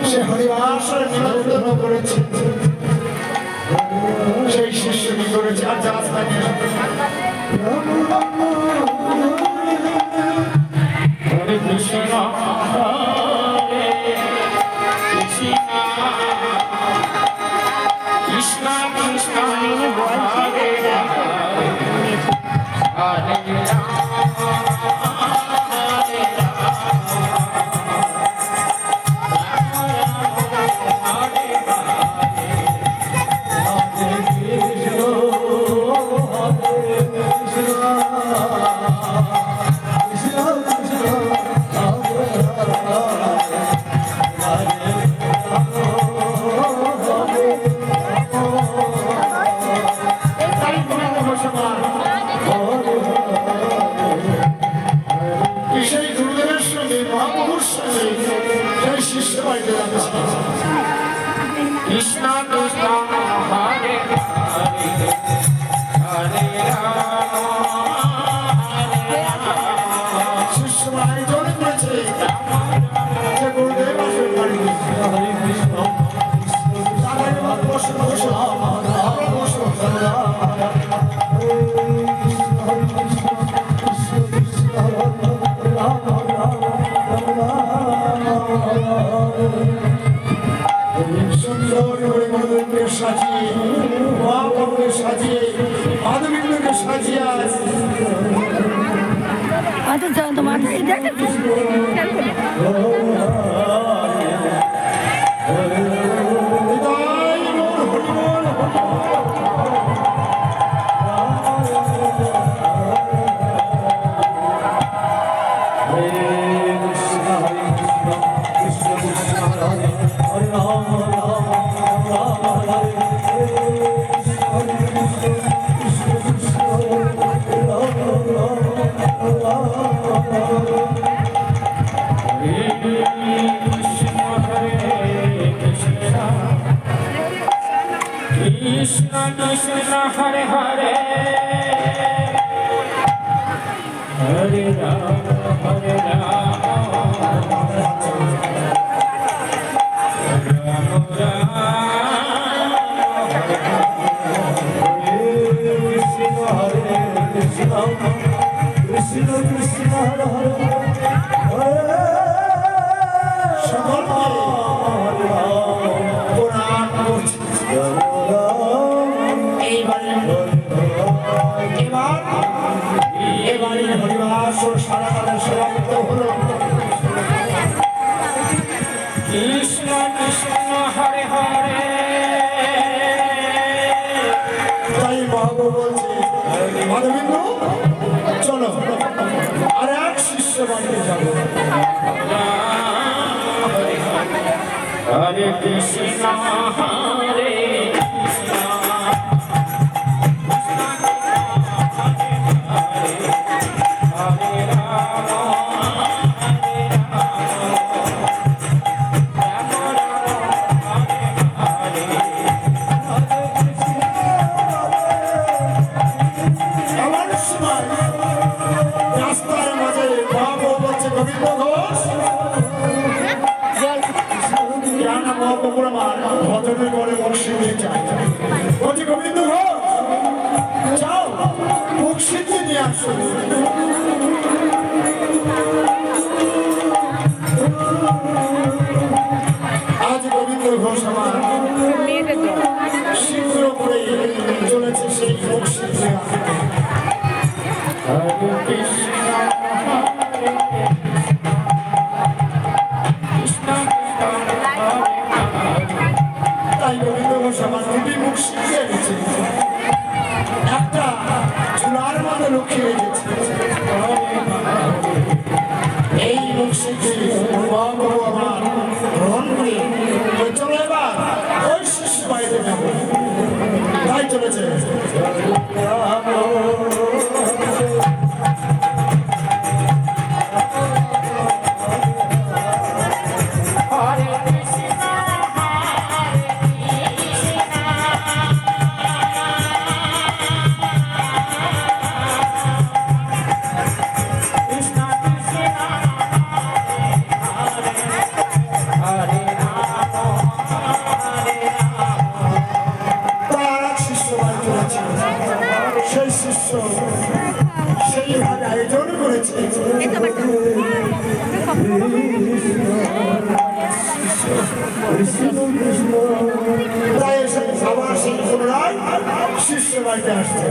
সে হরিবাসর নিমন্ত্রণ করেছে, সেই শিষ্য কি করেছে আর যা হরে কৃষ্ণ কৃষ্ণ কৃষ্ণ হরে হরে কৃষ্ণ কৃষ্ণ হরে হরে হরে শিষ্য আয়োজন করেছে যে গুরুদেব আসেন বাড়ি হরে কৃষ্ণ বসো বসো বসো সুন্দর করে গুরুদেবকে সাজিয়ে মহাপ্রভুকে সাজিয়ে মাধবীন্দ্রকে সাজিয়ে কৃষ্ণ কৃষ্ণ হরে হরে হরে রাম হরে রাম রাম কৃষ্ণ হরে কৃষ্ণ কৃষ্ণ কৃষ্ণ হরে হরে এবারে হরিবাস সারা কালের সমাপ্ত হল। কৃষ্ণ কৃষ্ণ হরে হরে তাই মহাপ্রভু বলছে মাধবেন্দ্র চলো আর এক শিষ্য বাড়িতে যাবো। হরে কৃষ্ণ হরে ভজনের করে মুর্শিদে চাই বলছি গোবিন্দ ঘোষ যাও মুর্শিদকে নিয়ে আসো। আজ গোবিন্দ ঘোষ আমার শীঘ্র করে চলেছে সেই মুর্শিদে। তাই গোবিন্দ ঘোষ আমার দুটি মুখ শিখিয়ে গেছে, একটা চুলার মধ্যে লক্ষ্মী রেখেছে। এই মুখ শিখে মহাপ্রভু আমার গ্রহণ করে চলো এবার ওই শিষ্য বাড়িতে যাবো। তাই চলেছে Hare তাই এসে আবার সেই পুনরায় শিষ্য বাড়িতে আসছে।